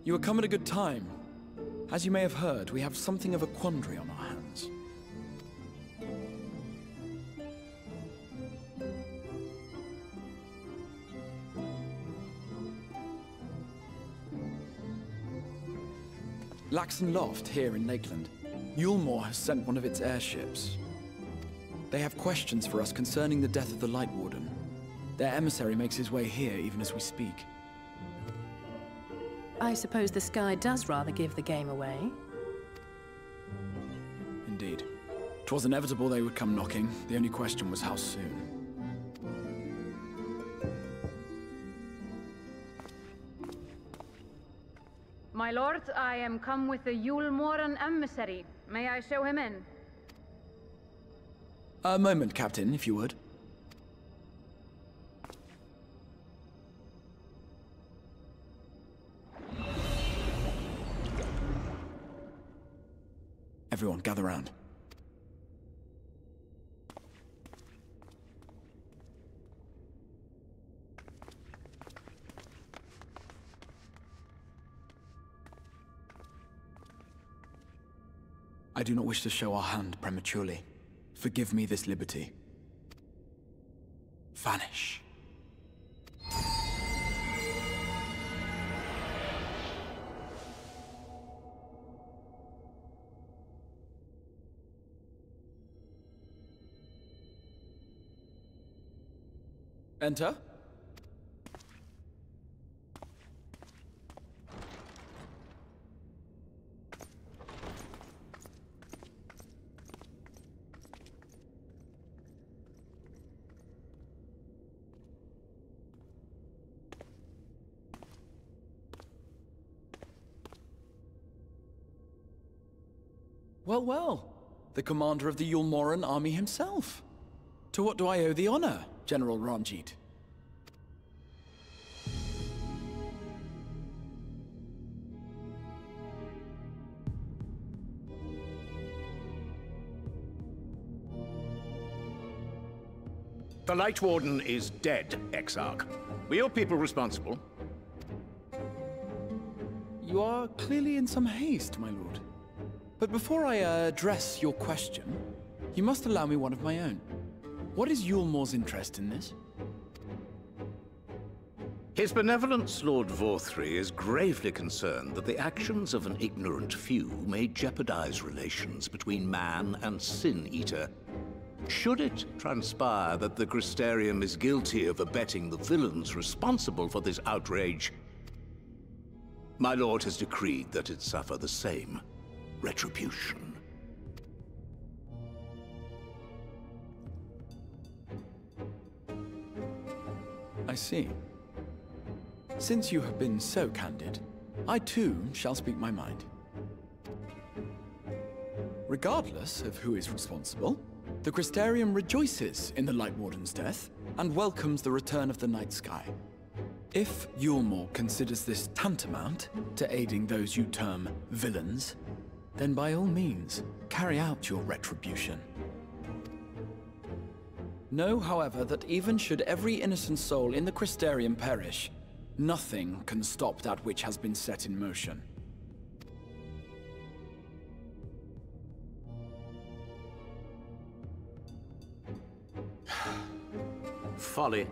You have come at a good time. As you may have heard, we have something of a quandary on our hands. Laxon Loft, here in Lakeland. Yulmore has sent one of its airships. They have questions for us concerning the death of the Light Warden. Their emissary makes his way here even as we speak. I suppose the sky does rather give the game away. Indeed. 'Twas inevitable they would come knocking. The only question was how soon. My lord, I am come with the Yulmoren emissary. May I show him in? A moment, Captain, if you would. Everyone, gather round. I do not wish to show our hand prematurely. Forgive me this liberty. Vanish. Enter. Well, well. The commander of the Yulmoren army himself. To what do I owe the honor, General Ranjit? The Light Warden is dead, Exarch. We hold people responsible. You are clearly in some haste, my lord. But before I address your question, you must allow me one of my own. What is Yulmore's interest in this? His benevolence, Lord Vorthri, is gravely concerned that the actions of an ignorant few may jeopardize relations between man and Sin-Eater. Should it transpire that the Crystarium is guilty of abetting the villains responsible for this outrage, my lord has decreed that it suffer the same retribution. I see. Since you have been so candid, I too shall speak my mind. Regardless of who is responsible, the Crystarium rejoices in the Light Warden's death and welcomes the return of the night sky. If Yulmore considers this tantamount to aiding those you term villains, then by all means, carry out your retribution. Know, however, that even should every innocent soul in the Crystarium perish, nothing can stop that which has been set in motion. Folly.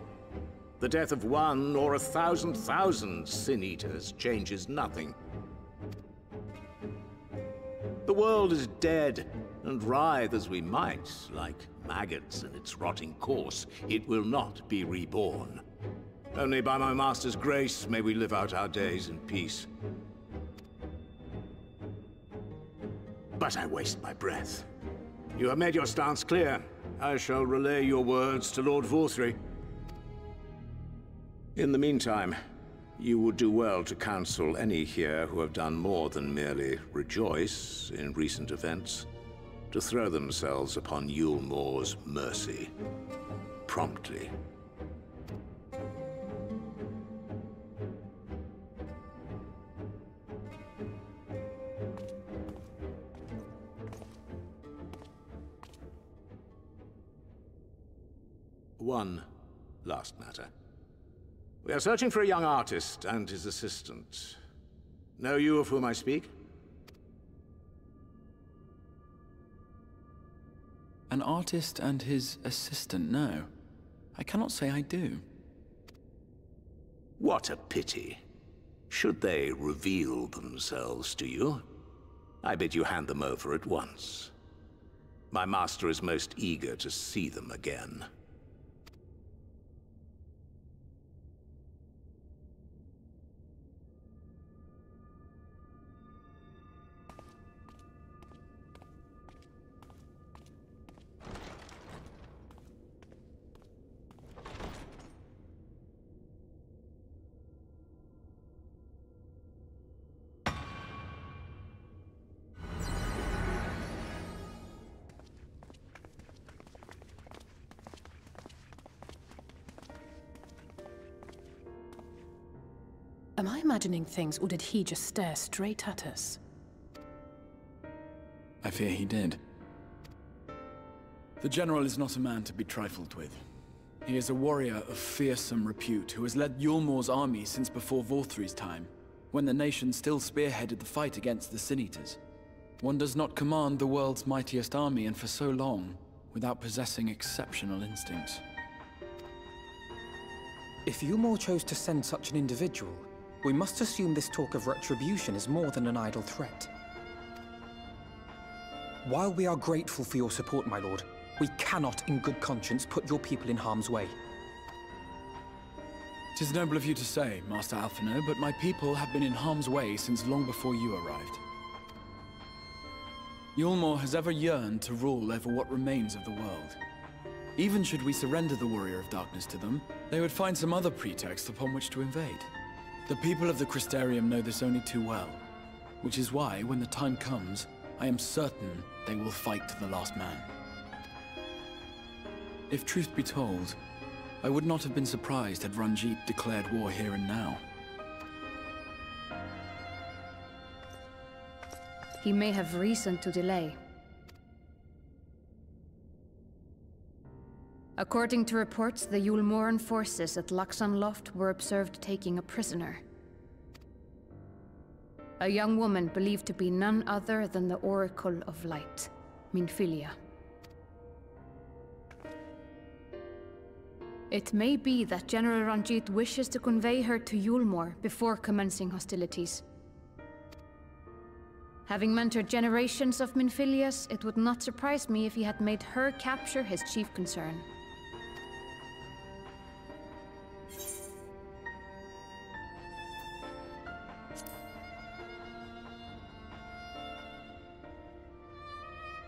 The death of one or 1,000,000 Sin-Eaters changes nothing. The world is dead, and writhe as we might, like maggots in its rotting course, it will not be reborn. Only by my master's grace may we live out our days in peace. But I waste my breath. You have made your stance clear. I shall relay your words to Lord Vorthri. In the meantime, you would do well to counsel any here who have done more than merely rejoice in recent events, to throw themselves upon Yulmore's mercy, promptly. One last matter. We are searching for a young artist and his assistant. Know you of whom I speak? An artist and his assistant, no. I cannot say I do. What a pity. Should they reveal themselves to you, I bid you hand them over at once. My master is most eager to see them again. Am I imagining things, or did he just stare straight at us? I fear he did. The General is not a man to be trifled with. He is a warrior of fearsome repute who has led Yulmor's army since before Vorthri's time, when the nation still spearheaded the fight against the Sin-Eaters. One does not command the world's mightiest army and for so long without possessing exceptional instincts. If Yulmor chose to send such an individual, we must assume this talk of retribution is more than an idle threat. While we are grateful for your support, my lord, we cannot in good conscience put your people in harm's way. 'Tis noble of you to say, Master Alphino, but my people have been in harm's way since long before you arrived. Yulmor has ever yearned to rule over what remains of the world. Even should we surrender the Warrior of Darkness to them, they would find some other pretext upon which to invade. The people of the Crystarium know this only too well, which is why, when the time comes, I am certain they will fight to the last man. If truth be told, I would not have been surprised had Ranjit declared war here and now. He may have reason to delay. According to reports, the Yulmoran forces at Laxan Loft were observed taking a prisoner. A young woman believed to be none other than the Oracle of Light, Minfilia. It may be that General Ranjit wishes to convey her to Yulmor before commencing hostilities. Having mentored generations of Minfilias, it would not surprise me if he had made her capture his chief concern.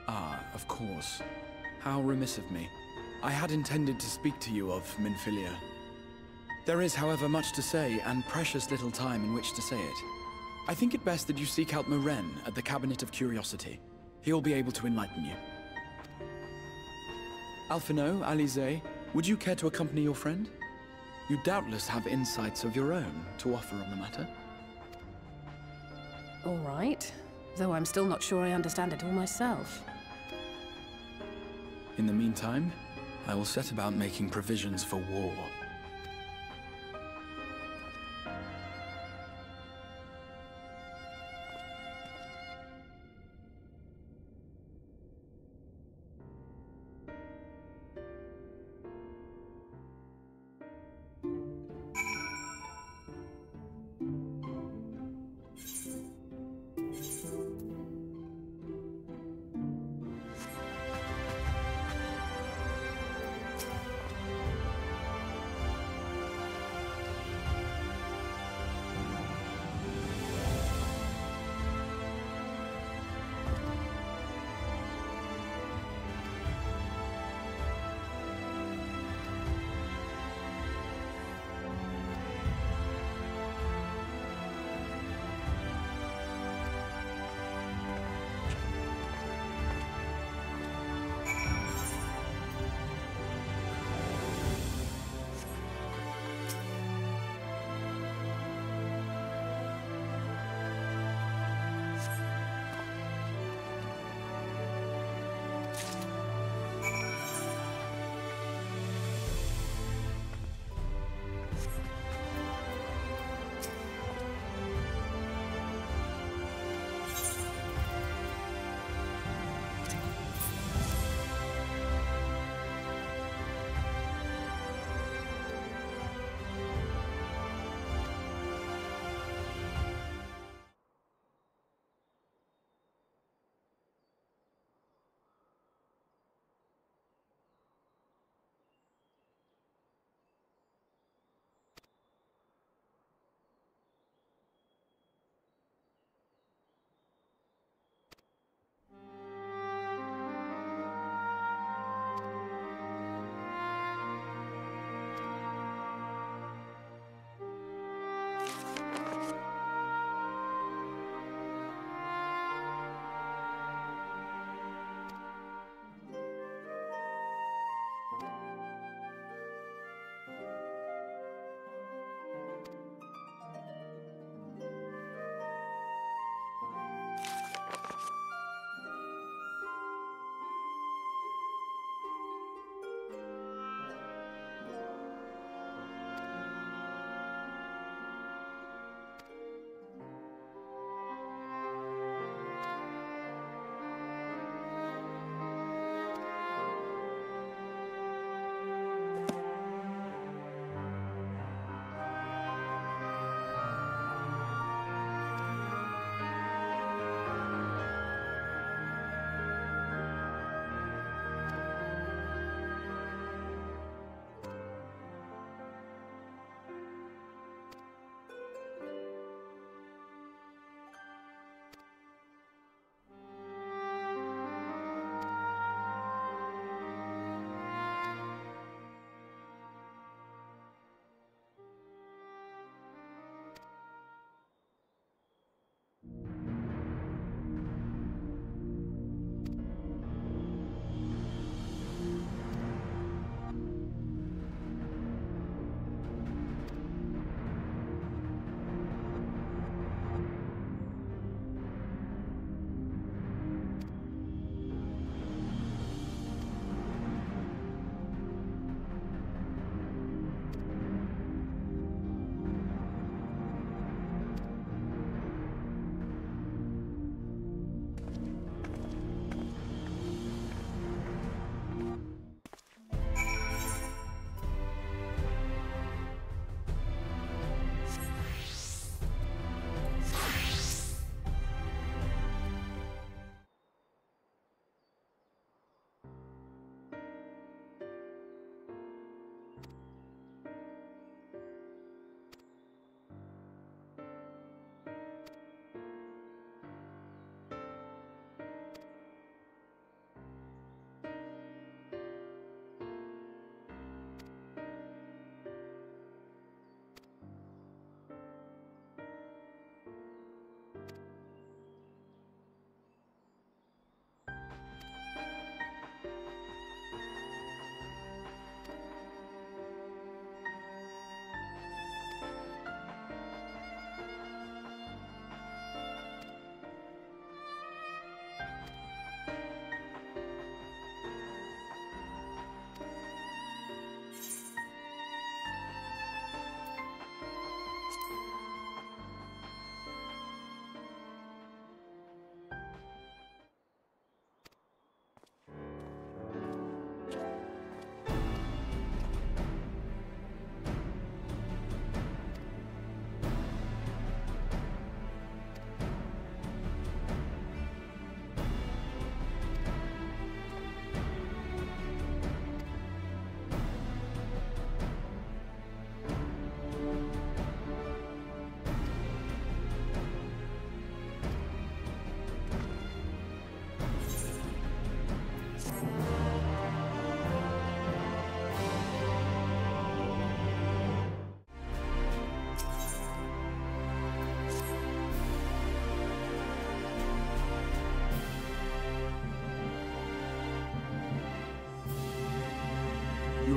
Ah, of course. How remiss of me. I had intended to speak to you of Minfilia. There is, however, much to say, and precious little time in which to say it. I think it best that you seek out Moren at the Cabinet of Curiosity. He'll be able to enlighten you. Alphino, Alize, would you care to accompany your friend? You doubtless have insights of your own to offer on the matter. All right, though I'm still not sure I understand it all myself. In the meantime, I will set about making provisions for war.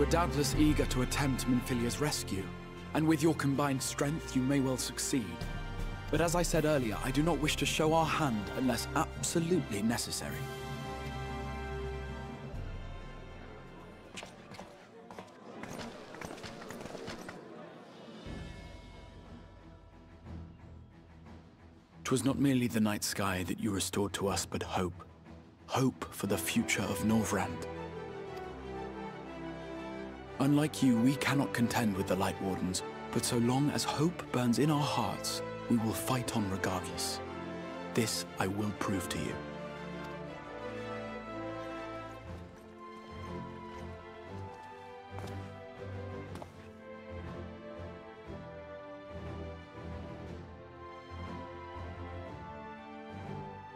are doubtless eager to attempt Minfilia's rescue, and with your combined strength, you may well succeed. But as I said earlier, I do not wish to show our hand unless absolutely necessary. "'Twas not merely the night sky that you restored to us, but hope. Hope for the future of Norvrand. Unlike you, we cannot contend with the Light Wardens, but so long as hope burns in our hearts, we will fight on regardless. This I will prove to you."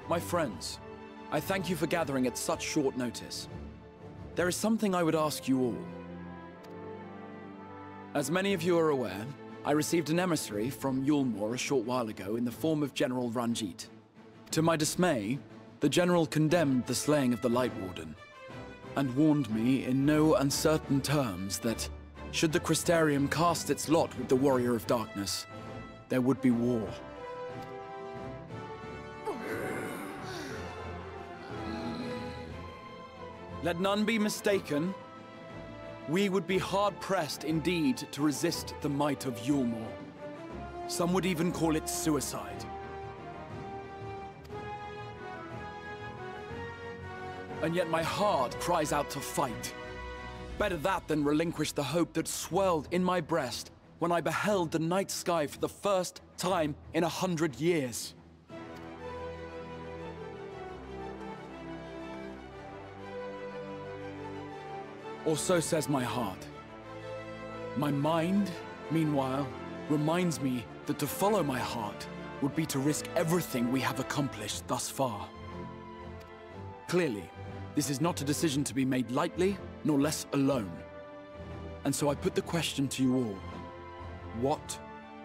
My friends, I thank you for gathering at such short notice. There is something I would ask you all. As many of you are aware, I received an emissary from Yulmore a short while ago in the form of General Ranjit. To my dismay, the General condemned the slaying of the Light Warden, and warned me in no uncertain terms that, should the Crystarium cast its lot with the Warrior of Darkness, there would be war. Let none be mistaken. We would be hard-pressed indeed to resist the might of Yulmore. Some would even call it suicide. And yet my heart cries out to fight. Better that than relinquish the hope that swelled in my breast when I beheld the night sky for the first time in 100 years. Or so says my heart. My mind, meanwhile, reminds me that to follow my heart would be to risk everything we have accomplished thus far. Clearly, this is not a decision to be made lightly, nor less alone. And so I put the question to you all. What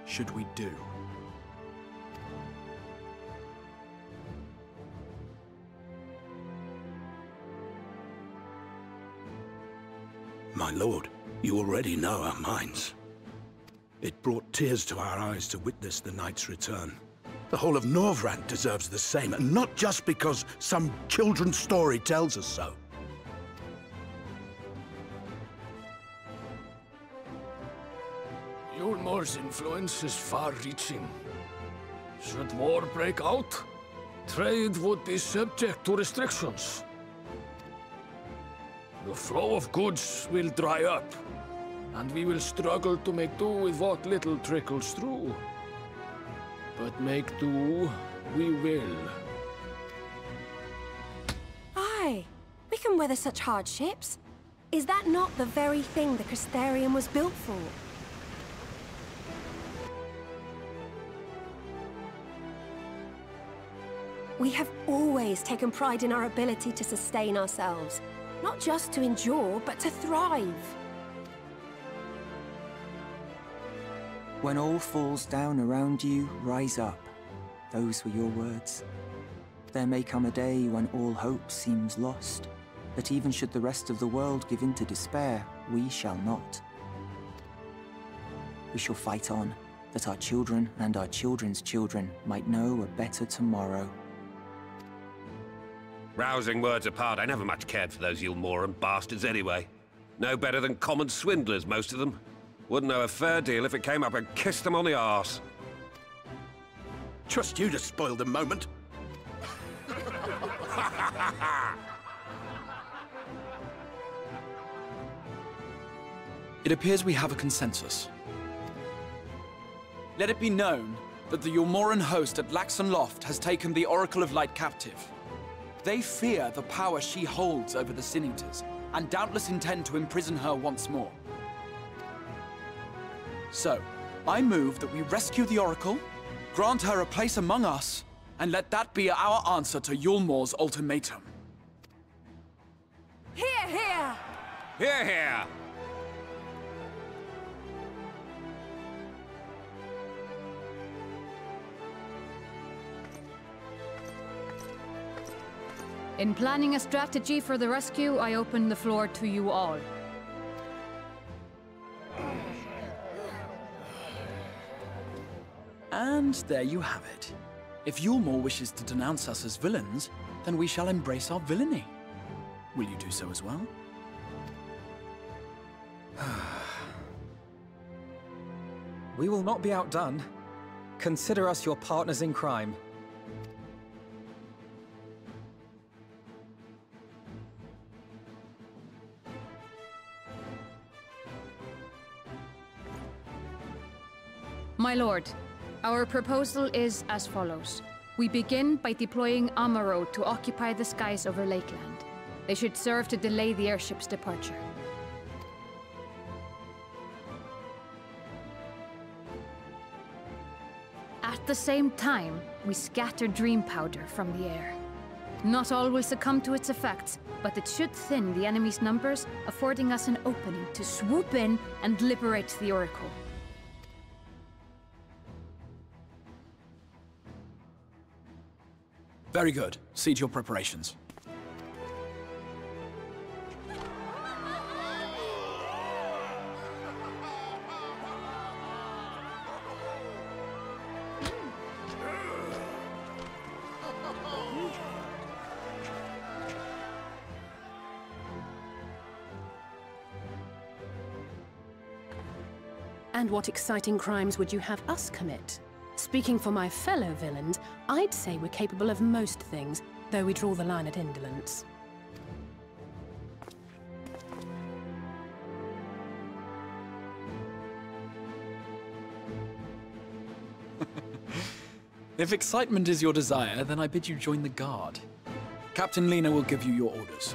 should we do? My lord, you already know our minds. It brought tears to our eyes to witness the knight's return. The whole of Norvrand deserves the same, and not just because some children's story tells us so. Yulmore's influence is far-reaching. Should war break out, trade would be subject to restrictions. The flow of goods will dry up, and we will struggle to make do with what little trickles through. But make do, we will. Aye, we can weather such hardships. Is that not the very thing the Crystarium was built for? We have always taken pride in our ability to sustain ourselves. Not just to endure, but to thrive. When all falls down around you, rise up. Those were your words. There may come a day when all hope seems lost, but even should the rest of the world give in to despair, we shall not. We shall fight on, that our children and our children's children might know a better tomorrow. Rousing words apart, I never much cared for those Yulmoran bastards anyway. No better than common swindlers, most of them. Wouldn't know a fair deal if it came up and kissed them on the arse. Trust you to spoil the moment. It appears we have a consensus. Let it be known that the Yulmoran host at Laxon Loft has taken the Oracle of Light captive. They fear the power she holds over the Sin Eaters, and doubtless intend to imprison her once more. So, I move that we rescue the Oracle, grant her a place among us, and let that be our answer to Yulmore's ultimatum. Hear, hear! Hear, hear! In planning a strategy for the rescue, I open the floor to you all. And there you have it. If Yulmore wishes to denounce us as villains, then we shall embrace our villainy. Will you do so as well? We will not be outdone. Consider us your partners in crime. My lord, our proposal is as follows. We begin by deploying Amaro to occupy the skies over Lakeland. They should serve to delay the airship's departure. At the same time, we scatter dream powder from the air. Not all will succumb to its effects, but it should thin the enemy's numbers, affording us an opening to swoop in and liberate the Oracle. Very good. See to your preparations. And what exciting crimes would you have us commit? Speaking for my fellow villains, I'd say we're capable of most things, though we draw the line at indolence. If excitement is your desire, then I bid you join the guard. Captain Lena will give you your orders.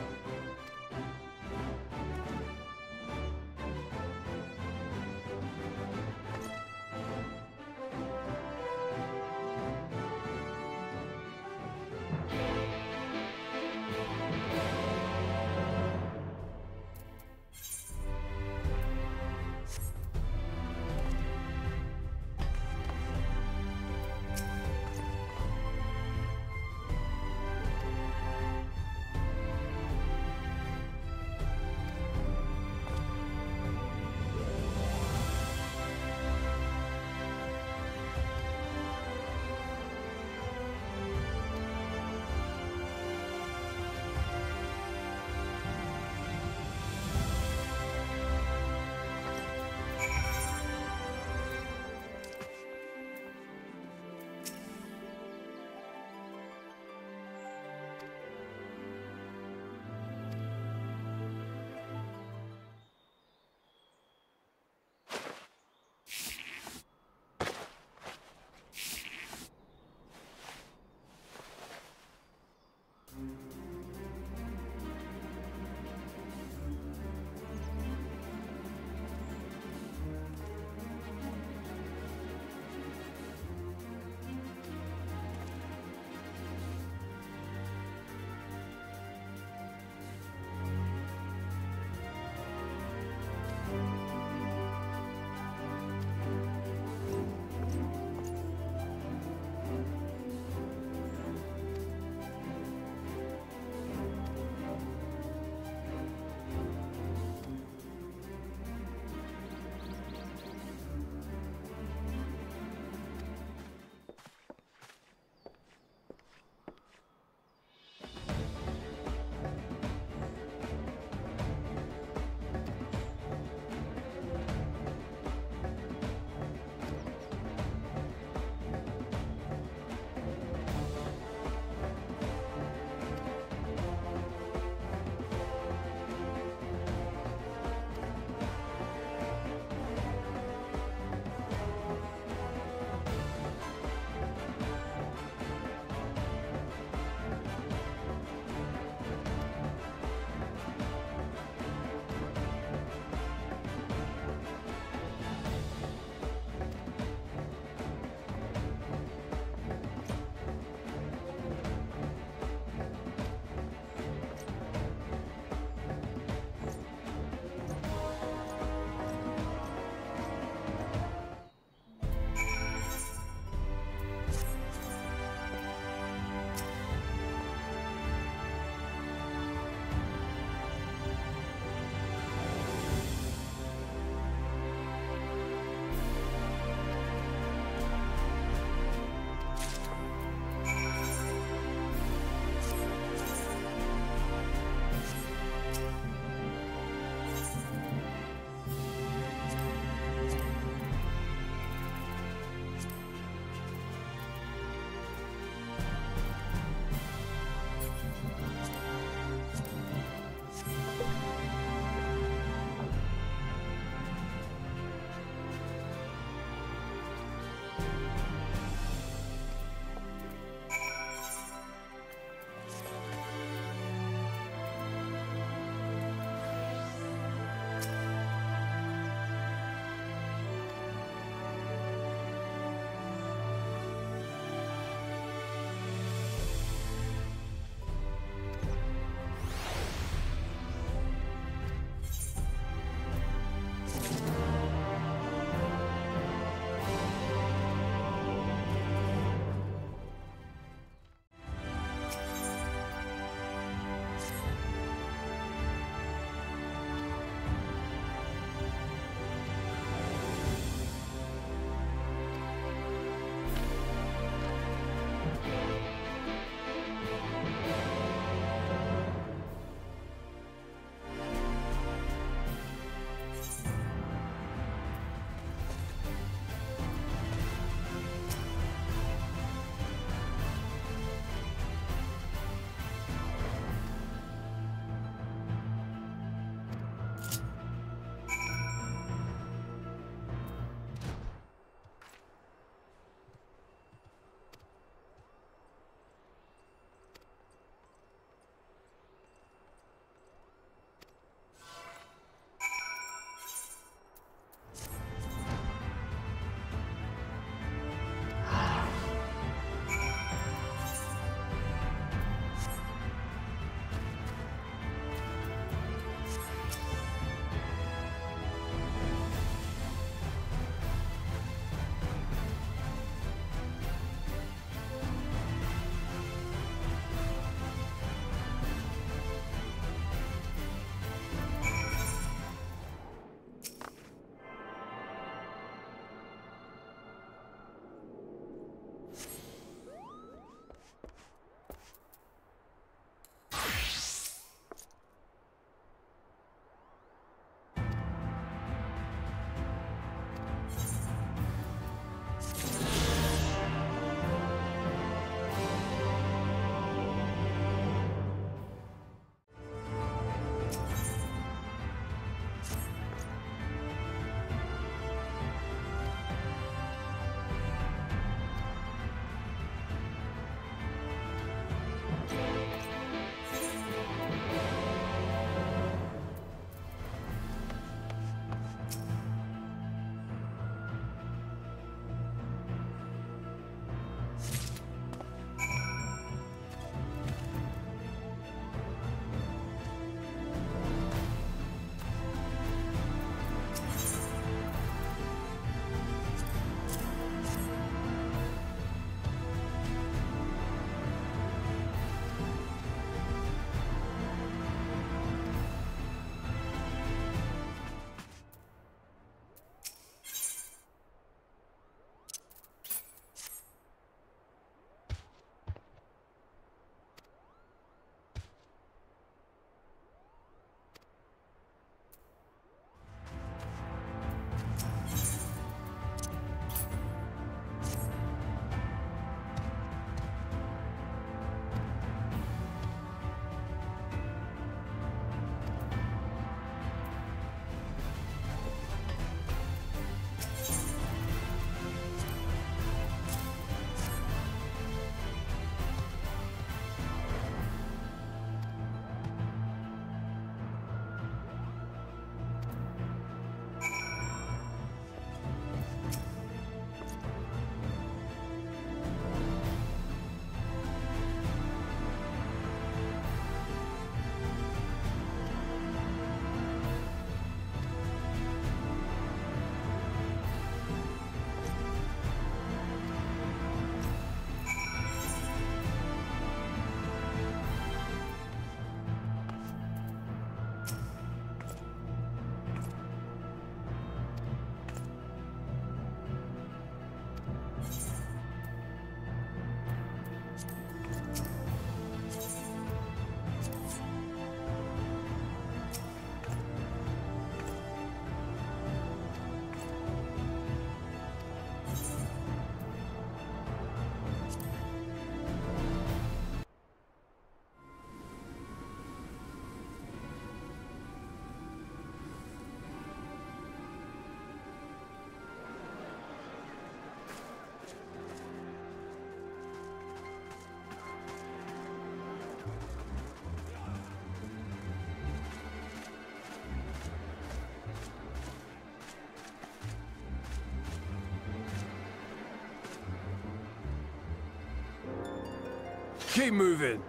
Keep moving.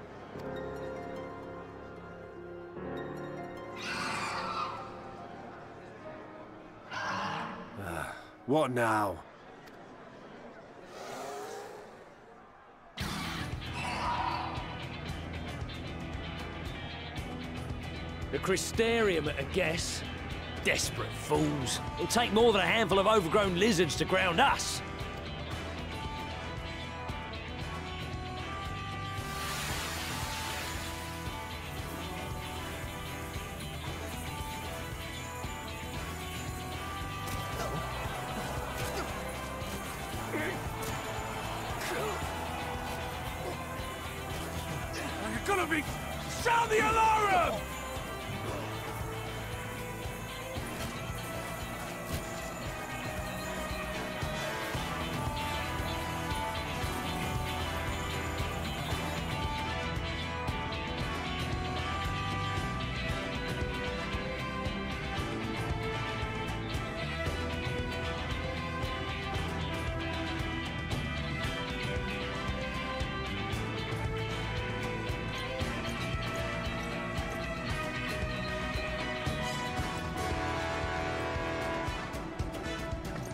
What now? The Crystarium at a guess. Desperate fools. It'll take more than a handful of overgrown lizards to ground us. You're gonna be... Sound the alarm!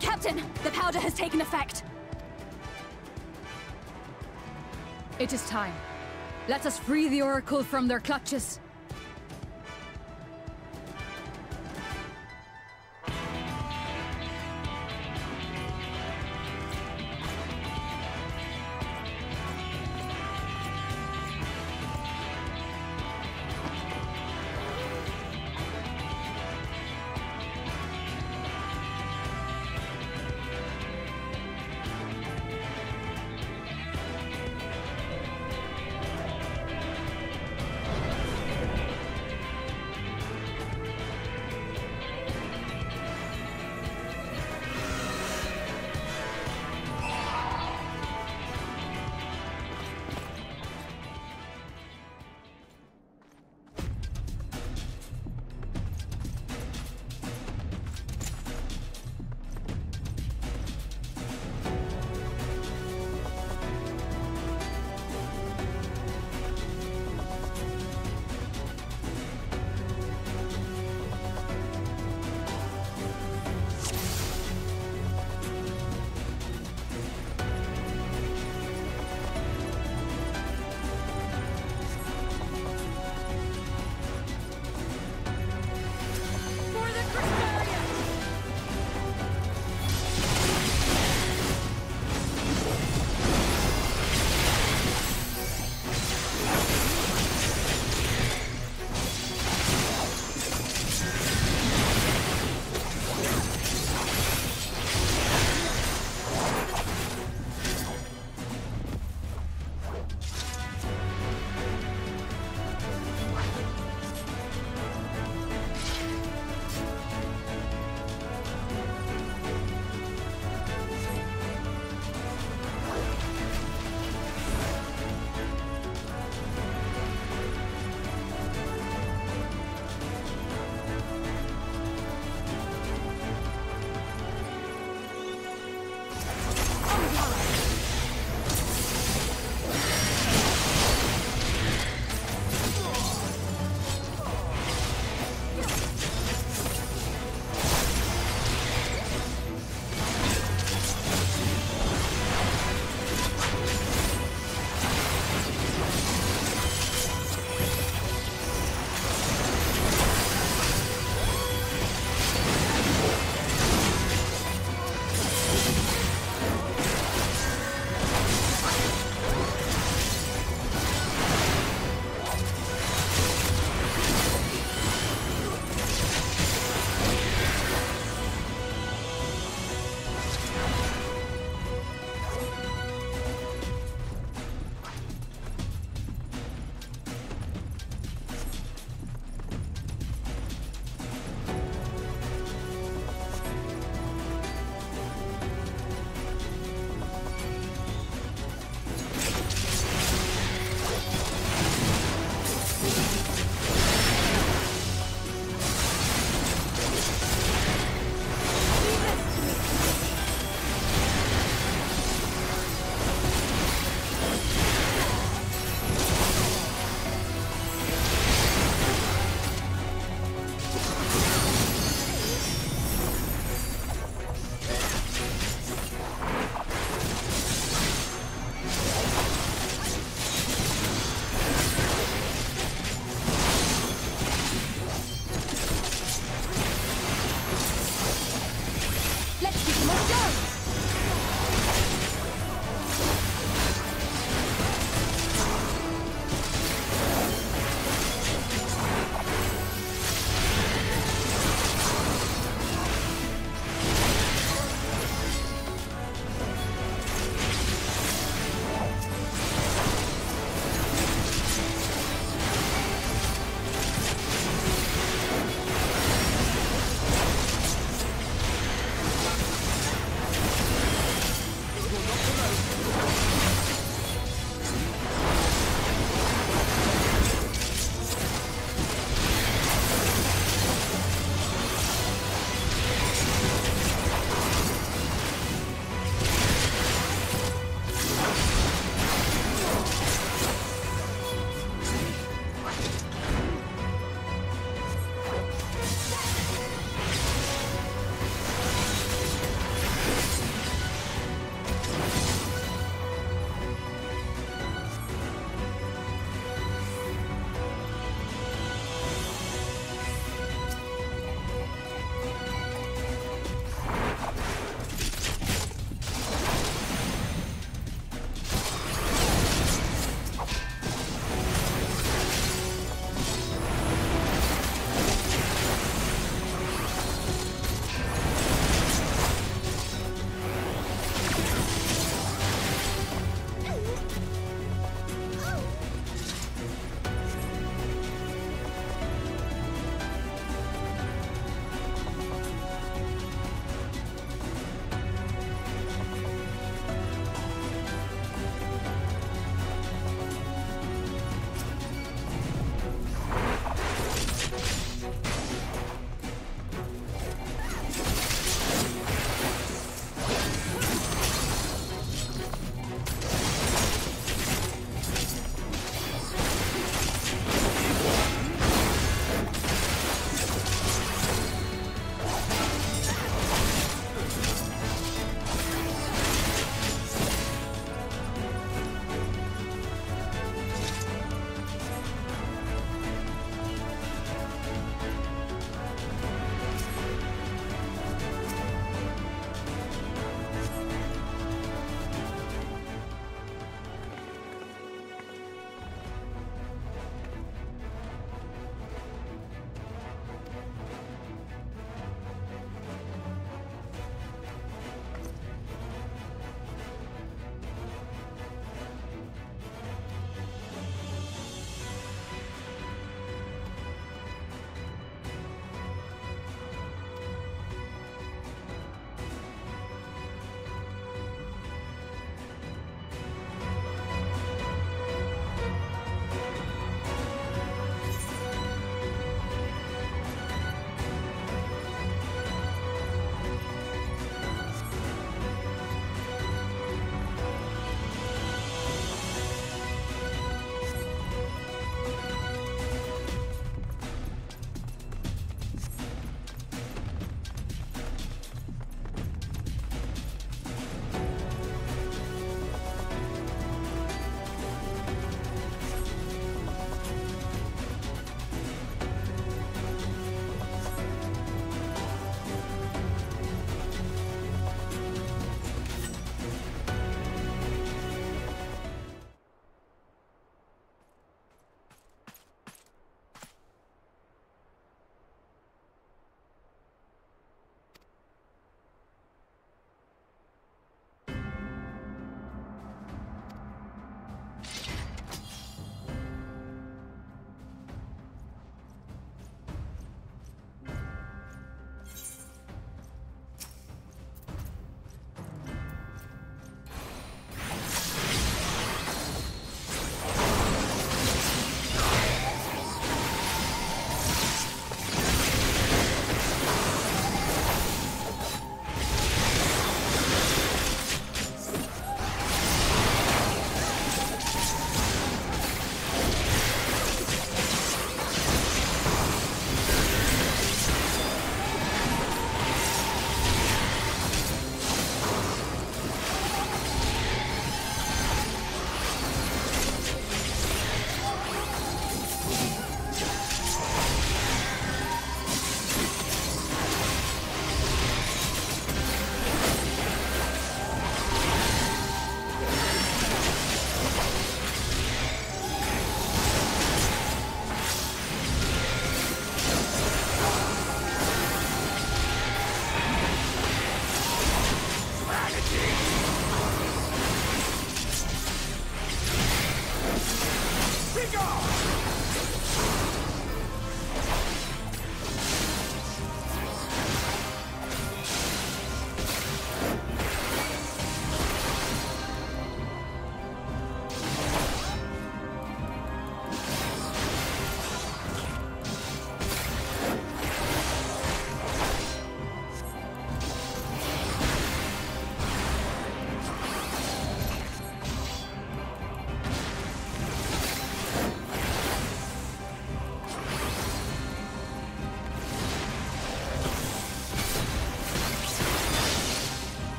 Captain, the powder has taken effect. It is time. Let us free the Oracle from their clutches.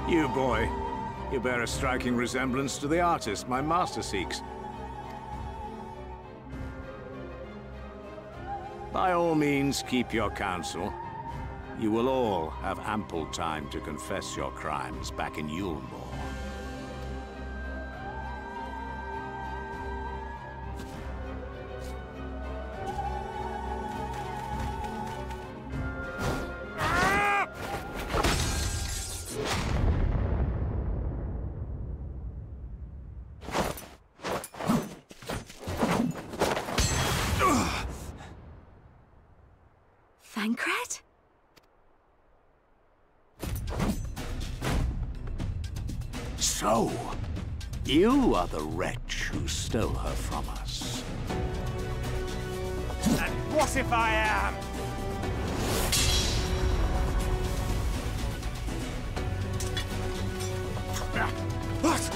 You, boy. You bear a striking resemblance to the artist my master seeks. By all means, keep your counsel. You will all have ample time to confess your crimes back in Yulmore. Thancred? So, you are the wretch who stole her from us. And what if I am? What?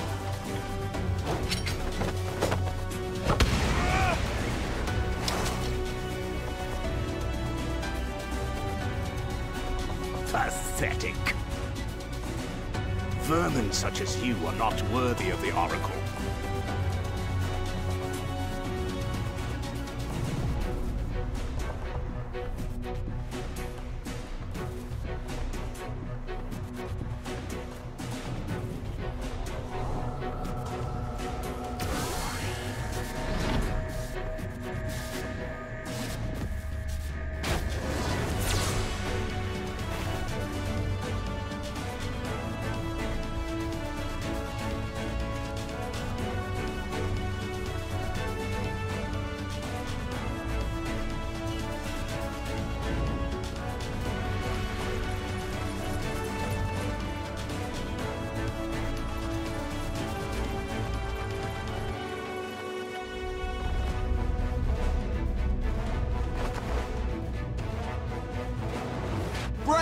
Pathetic. Vermin such as you are not worthy of the Oracle.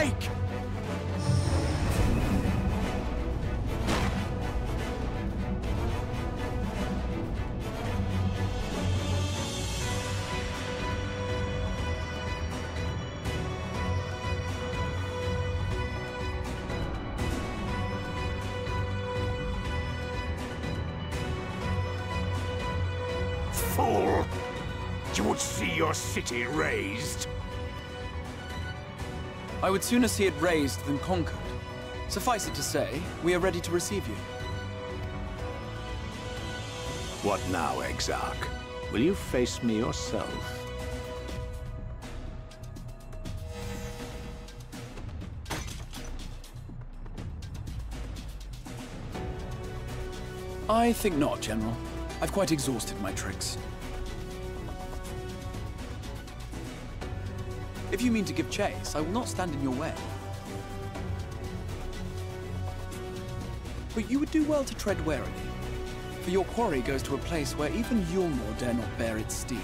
Awake! Fool! You would see your city razed. I would sooner see it razed than conquered. Suffice it to say, we are ready to receive you. What now, Exarch? Will you face me yourself? I think not, General. I've quite exhausted my tricks. If you mean to give chase, I will not stand in your way. But you would do well to tread warily, for your quarry goes to a place where even Yulmor dare not bear its steel.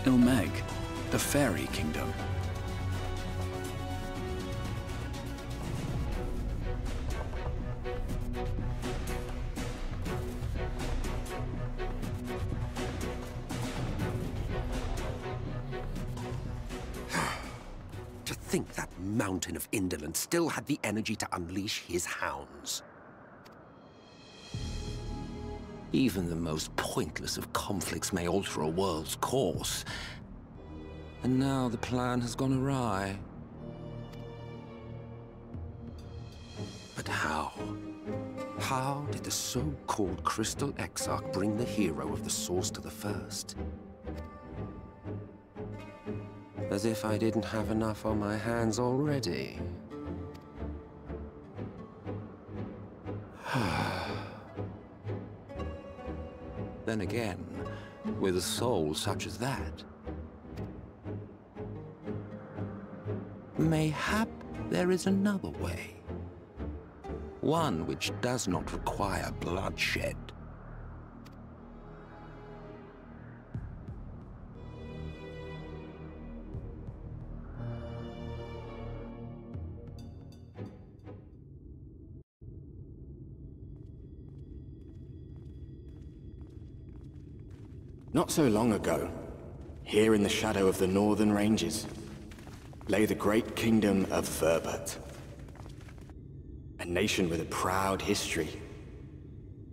Ilmeg, the Fairy Kingdom. Think that mountain of indolence still had the energy to unleash his hounds. Even the most pointless of conflicts may alter a world's course. And now the plan has gone awry. But how? How did the so-called Crystal Exarch bring the hero of the Source to the First? As if I didn't have enough on my hands already. Then again, with a soul such as that, mayhap there is another way. One which does not require bloodshed. Not so long ago, here in the shadow of the northern ranges, lay the great kingdom of Verbert. A nation with a proud history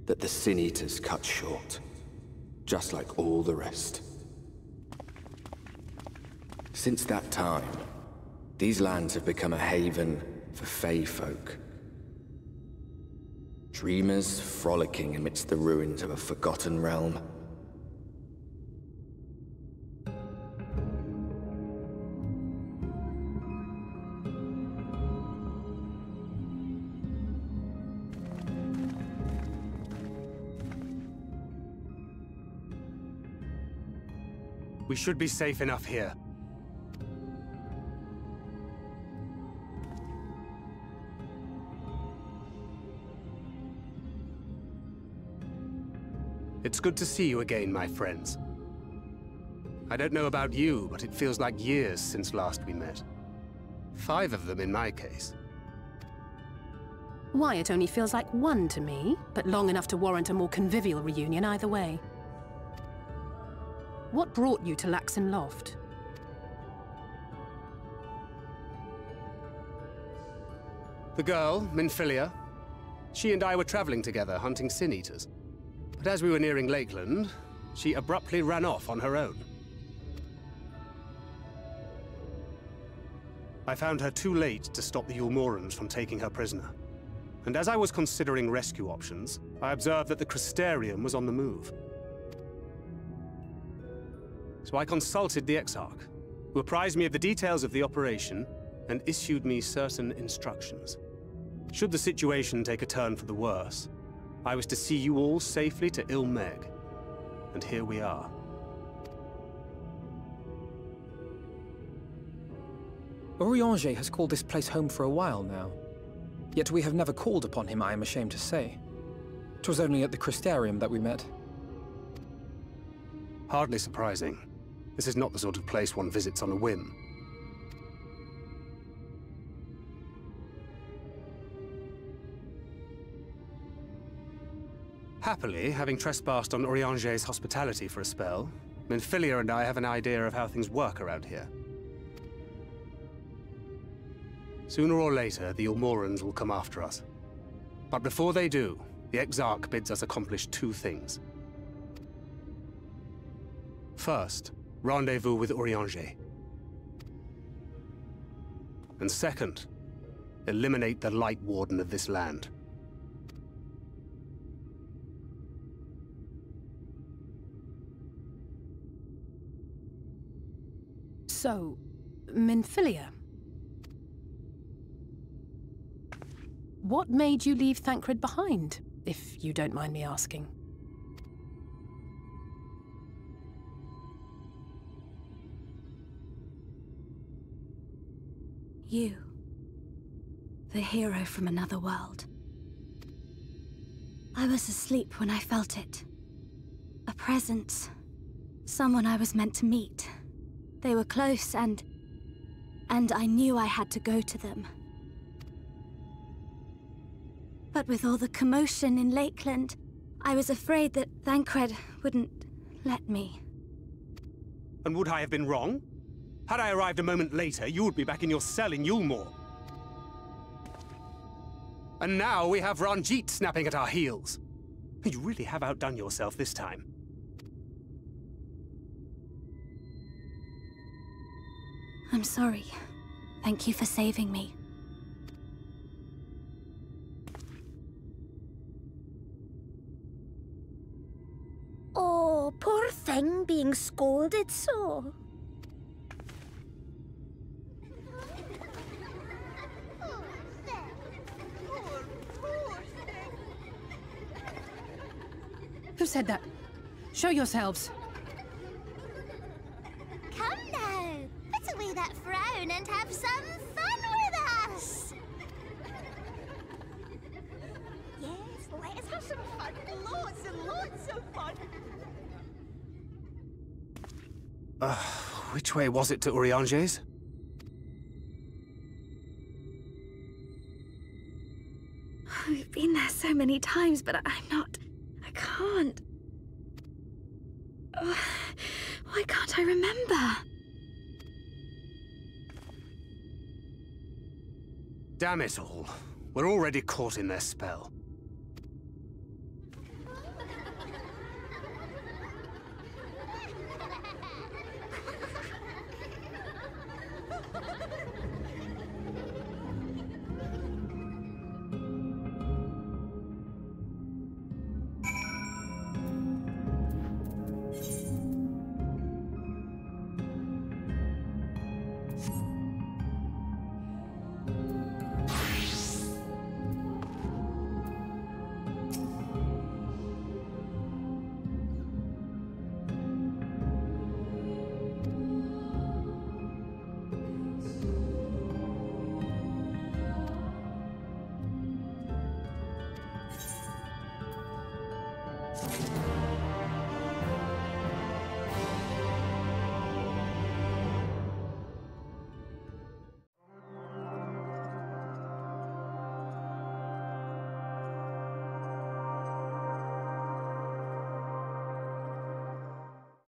that the Sin Eaters cut short, just like all the rest. Since that time, these lands have become a haven for Fey folk. Dreamers frolicking amidst the ruins of a forgotten realm. We should be safe enough here. It's good to see you again, my friends. I don't know about you, but it feels like years since last we met. 5 of them in my case. Why, it only feels like 1 to me, but long enough to warrant a more convivial reunion either way. What brought you to Laxen Loft? The girl, Minfilia, she and I were traveling together, hunting Sin Eaters. But as we were nearing Lakeland, she abruptly ran off on her own. I found her too late to stop the Yulmorans from taking her prisoner. And as I was considering rescue options, I observed that the Crystarium was on the move. So I consulted the Exarch, who apprised me of the details of the operation and issued me certain instructions. Should the situation take a turn for the worse, I was to see you all safely to Ilmeg. And here we are. Eorzea has called this place home for a while now. Yet we have never called upon him, I am ashamed to say. 'Twas only at the Crystarium that we met. Hardly surprising. This is not the sort of place one visits on a whim. Happily, having trespassed on Eorzea's hospitality for a spell, Minfilia and I have an idea of how things work around here. Sooner or later, the Ilmorans will come after us. But before they do, the Exarch bids us accomplish two things. First, rendezvous with Eorzea. And second, eliminate the Light Warden of this land. So, Minfilia. What made you leave Thancred behind, if you don't mind me asking? You. The hero from another world. I was asleep when I felt it. A presence. Someone I was meant to meet. They were close, and I knew I had to go to them. But with all the commotion in Lakeland, I was afraid that Thancred wouldn't let me. And would I have been wrong? Had I arrived a moment later, you would be back in your cell in Yulmore. And now we have Ranjit snapping at our heels. You really have outdone yourself this time. I'm sorry. Thank you for saving me. Oh, poor thing being scolded so. Who said that? Show yourselves. Come now, put away that frown and have some fun with us. Yes, let us have some fun. Lots and lots of fun. Which way was it to Eorzea's? We've been there so many times, but I'm not... I can't... Why can't I remember? Damn it all. We're already caught in their spell.